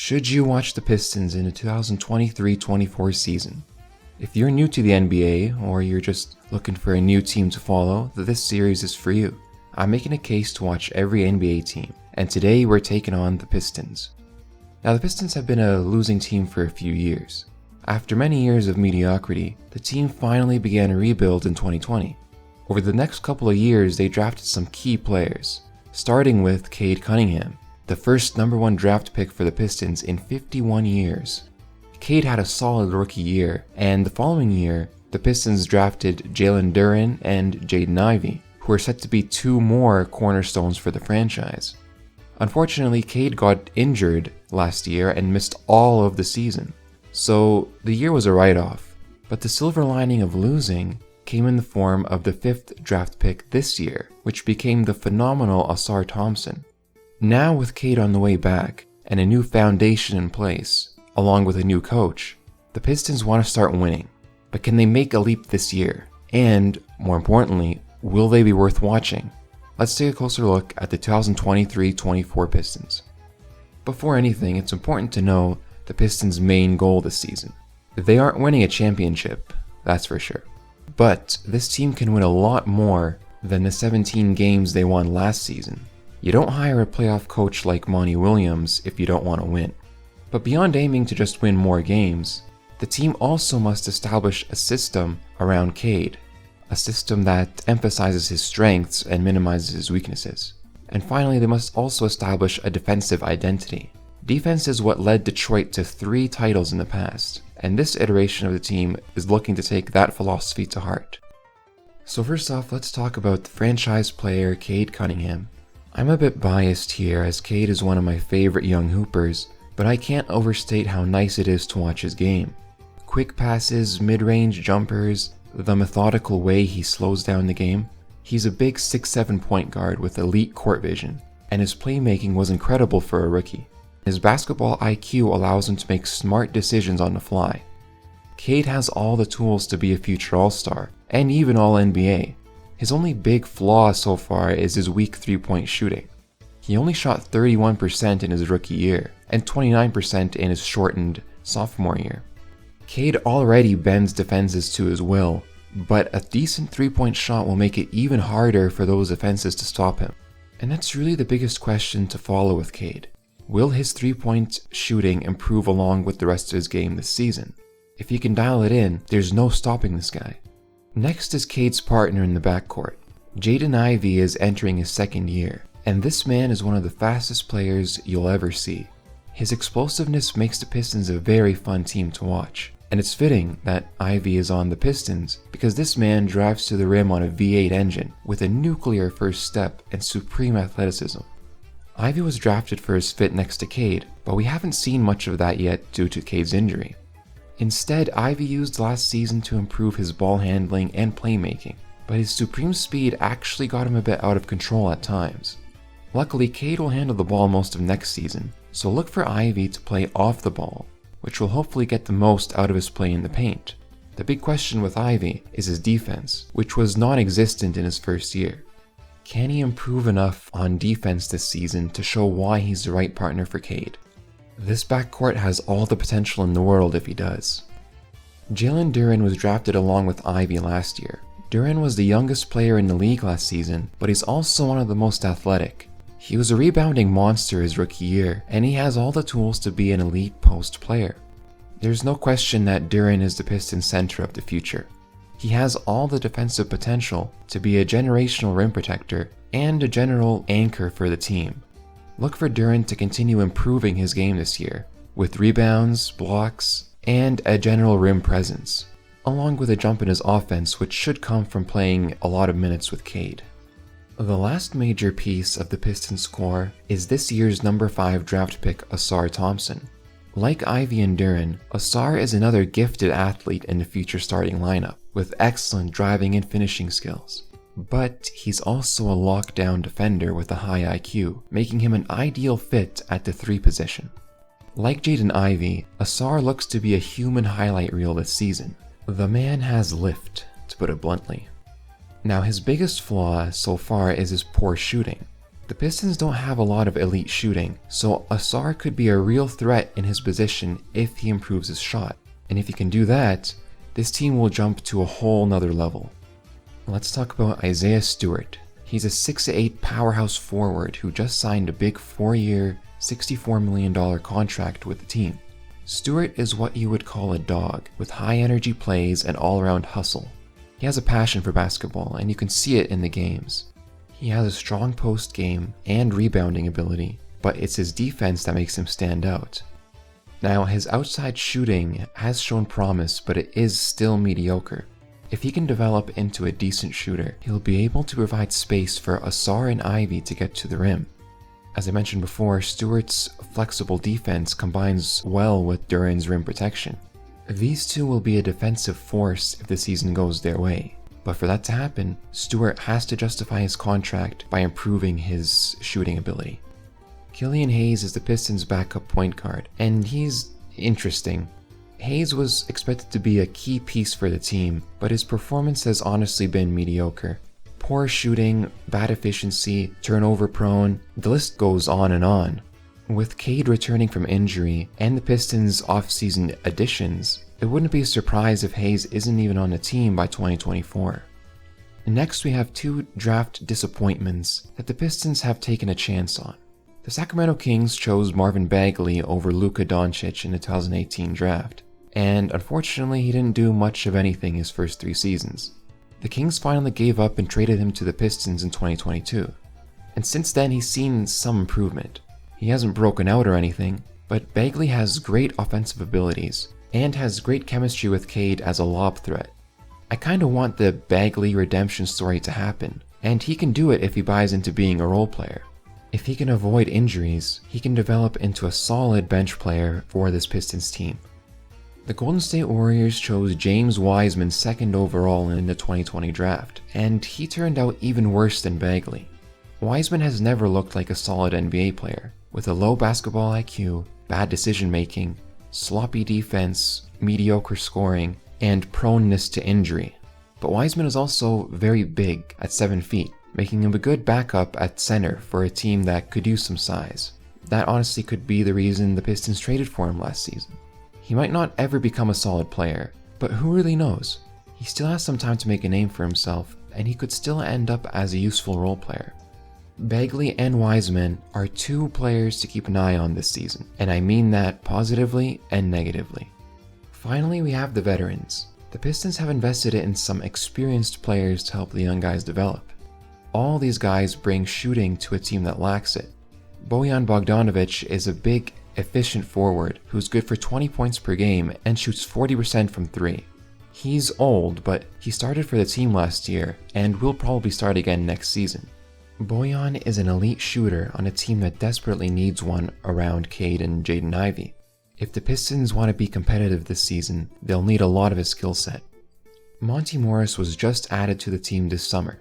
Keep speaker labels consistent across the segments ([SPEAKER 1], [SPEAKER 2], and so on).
[SPEAKER 1] Should you watch the Pistons in the 2023-24 season? If you're new to the NBA, or you're just looking for a new team to follow, this series is for you. I'm making a case to watch every NBA team, and today we're taking on the Pistons. Now, the Pistons have been a losing team for a few years. After many years of mediocrity, the team finally began a rebuild in 2020. Over the next couple of years, they drafted some key players, starting with Cade Cunningham, the first #1 draft pick for the Pistons in 51 years. Cade had a solid rookie year, and the following year, the Pistons drafted Jalen Duren and Jaden Ivey, who are set to be two more cornerstones for the franchise. Unfortunately, Cade got injured last year and missed all of the season, so the year was a write-off. But the silver lining of losing came in the form of the 5th draft pick this year, which became the phenomenal Ausar Thompson. Now with Cade on the way back, and a new foundation in place, along with a new coach, the Pistons want to start winning. But can they make a leap this year? And, more importantly, will they be worth watching? Let's take a closer look at the 2023-24 Pistons. Before anything, it's important to know the Pistons' main goal this season. They aren't winning a championship, that's for sure. But this team can win a lot more than the 17 games they won last season. You don't hire a playoff coach like Monty Williams if you don't want to win. But beyond aiming to just win more games, the team also must establish a system around Cade, a system that emphasizes his strengths and minimizes his weaknesses. And finally, they must also establish a defensive identity. Defense is what led Detroit to 3 titles in the past, and this iteration of the team is looking to take that philosophy to heart. So first off, let's talk about the franchise player Cade Cunningham. I'm a bit biased here, as Cade is one of my favorite young hoopers, but I can't overstate how nice it is to watch his game. Quick passes, mid-range jumpers, the methodical way he slows down the game. He's a big 6'7" point guard with elite court vision, and his playmaking was incredible for a rookie. His basketball IQ allows him to make smart decisions on the fly. Cade has all the tools to be a future All-Star, and even All-NBA. His only big flaw so far is his weak 3-point shooting. He only shot 31% in his rookie year, and 29% in his shortened sophomore year. Cade already bends defenses to his will, but a decent 3-point shot will make it even harder for those defenses to stop him. And that's really the biggest question to follow with Cade. Will his 3-point shooting improve along with the rest of his game this season? If he can dial it in, there's no stopping this guy. Next is Cade's partner in the backcourt. Jaden Ivey is entering his 2nd year, and this man is one of the fastest players you'll ever see. His explosiveness makes the Pistons a very fun team to watch, and it's fitting that Ivey is on the Pistons because this man drives to the rim on a V8 engine with a nuclear first step and supreme athleticism. Ivey was drafted for his fit next to Cade, but we haven't seen much of that yet due to Cade's injury. Instead, Ivey used last season to improve his ball handling and playmaking, but his supreme speed actually got him a bit out of control at times. Luckily, Cade will handle the ball most of next season, so look for Ivey to play off the ball, which will hopefully get the most out of his play in the paint. The big question with Ivey is his defense, which was non-existent in his first year. Can he improve enough on defense this season to show why he's the right partner for Cade? This backcourt has all the potential in the world if he does. Jalen Duren was drafted along with Ivey last year. Duren was the youngest player in the league last season, but he's also one of the most athletic. He was a rebounding monster his rookie year, and he has all the tools to be an elite post player. There's no question that Duren is the Pistons' center of the future. He has all the defensive potential to be a generational rim protector and a general anchor for the team. Look for Duren to continue improving his game this year, with rebounds, blocks, and a general rim presence, along with a jump in his offense which should come from playing a lot of minutes with Cade. The last major piece of the Pistons core is this year's #5 draft pick Ausar Thompson. Like Ivey and Duren, Ausar is another gifted athlete in the future starting lineup, with excellent driving and finishing skills. But he's also a lockdown defender with a high IQ, making him an ideal fit at the 3 position. Like Jaden Ivey, Ausar looks to be a human highlight reel this season. The man has lift, to put it bluntly. Now, his biggest flaw so far is his poor shooting. The Pistons don't have a lot of elite shooting, so Ausar could be a real threat in his position if he improves his shot. And if he can do that, this team will jump to a whole nother level. Let's talk about Isaiah Stewart. He's a 6'8" powerhouse forward who just signed a big 4-year, $64 million contract with the team. Stewart is what you would call a dog, with high energy plays and all-around hustle. He has a passion for basketball, and you can see it in the games. He has a strong post game and rebounding ability, but it's his defense that makes him stand out. Now, his outside shooting has shown promise, but it is still mediocre. If he can develop into a decent shooter, he'll be able to provide space for Ausar and Ivy to get to the rim. As I mentioned before, Stewart's flexible defense combines well with Duren's rim protection. These two will be a defensive force if the season goes their way. But for that to happen, Stewart has to justify his contract by improving his shooting ability. Killian Hayes is the Pistons' backup point guard, and he's interesting. Hayes was expected to be a key piece for the team, but his performance has honestly been mediocre. Poor shooting, bad efficiency, turnover prone, the list goes on and on. With Cade returning from injury and the Pistons' off-season additions, it wouldn't be a surprise if Hayes isn't even on the team by 2024. Next, we have two draft disappointments that the Pistons have taken a chance on. The Sacramento Kings chose Marvin Bagley over Luka Doncic in the 2018 draft, and unfortunately he didn't do much of anything his first 3 seasons. The Kings finally gave up and traded him to the Pistons in 2022, and since then he's seen some improvement. He hasn't broken out or anything, but Bagley has great offensive abilities, and has great chemistry with Cade as a lob threat. I kinda want the Bagley redemption story to happen, and he can do it if he buys into being a role player. If he can avoid injuries, he can develop into a solid bench player for this Pistons team. The Golden State Warriors chose James Wiseman 2nd overall in the 2020 draft, and he turned out even worse than Bagley. Wiseman has never looked like a solid NBA player, with a low basketball IQ, bad decision making, sloppy defense, mediocre scoring, and proneness to injury. But Wiseman is also very big at 7 feet, making him a good backup at center for a team that could use some size. That honestly could be the reason the Pistons traded for him last season. He might not ever become a solid player, but who really knows? He still has some time to make a name for himself, and he could still end up as a useful role player. Bagley and Wiseman are 2 players to keep an eye on this season, and I mean that positively and negatively. Finally, we have the veterans. The Pistons have invested in some experienced players to help the young guys develop. All these guys bring shooting to a team that lacks it. Bojan Bogdanovic is a big, efficient forward who's good for 20 points per game and shoots 40% from 3. He's old, but he started for the team last year and will probably start again next season. Bojan is an elite shooter on a team that desperately needs one around Cade and Jaden Ivey. If the Pistons want to be competitive this season, they'll need a lot of his skill set. Monty Morris was just added to the team this summer.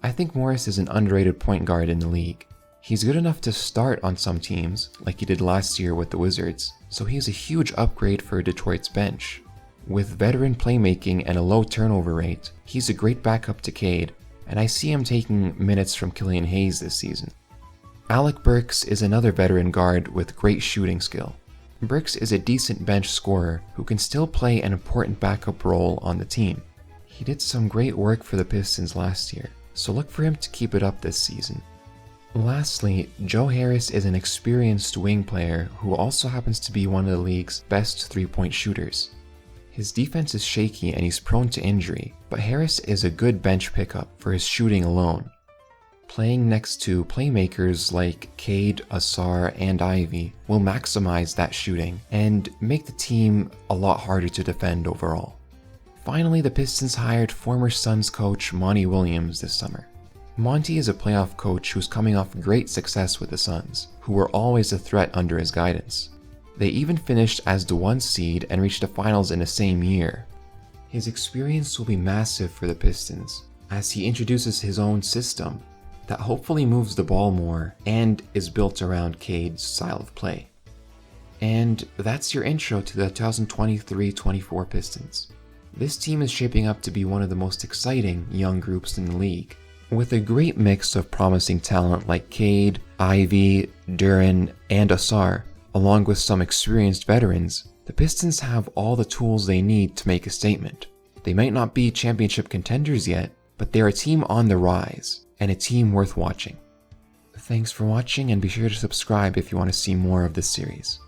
[SPEAKER 1] I think Morris is an underrated point guard in the league. He's good enough to start on some teams, like he did last year with the Wizards, so he's a huge upgrade for Detroit's bench. With veteran playmaking and a low turnover rate, he's a great backup to Cade, and I see him taking minutes from Killian Hayes this season. Alec Burks is another veteran guard with great shooting skill. Burks is a decent bench scorer who can still play an important backup role on the team. He did some great work for the Pistons last year, so look for him to keep it up this season. Lastly, Joe Harris is an experienced wing player who also happens to be one of the league's best 3-point shooters. His defense is shaky and he's prone to injury, but Harris is a good bench pickup for his shooting alone. Playing next to playmakers like Cade, Ausar, and Ivy will maximize that shooting and make the team a lot harder to defend overall. Finally, the Pistons hired former Suns coach Monty Williams this summer. Monty is a playoff coach who's coming off great success with the Suns, who were always a threat under his guidance. They even finished as the 1 seed and reached the finals in the same year. His experience will be massive for the Pistons, as he introduces his own system that hopefully moves the ball more and is built around Cade's style of play. And that's your intro to the 2023-24 Pistons. This team is shaping up to be one of the most exciting young groups in the league, With a great mix of promising talent like Cade, Ivy, Duren, and Ausar, along with some experienced veterans, the Pistons have all the tools they need to make a statement. They might not be championship contenders yet, but they're a team on the rise, and a team worth watching. Thanks for watching, and be sure to subscribe if you want to see more of this series.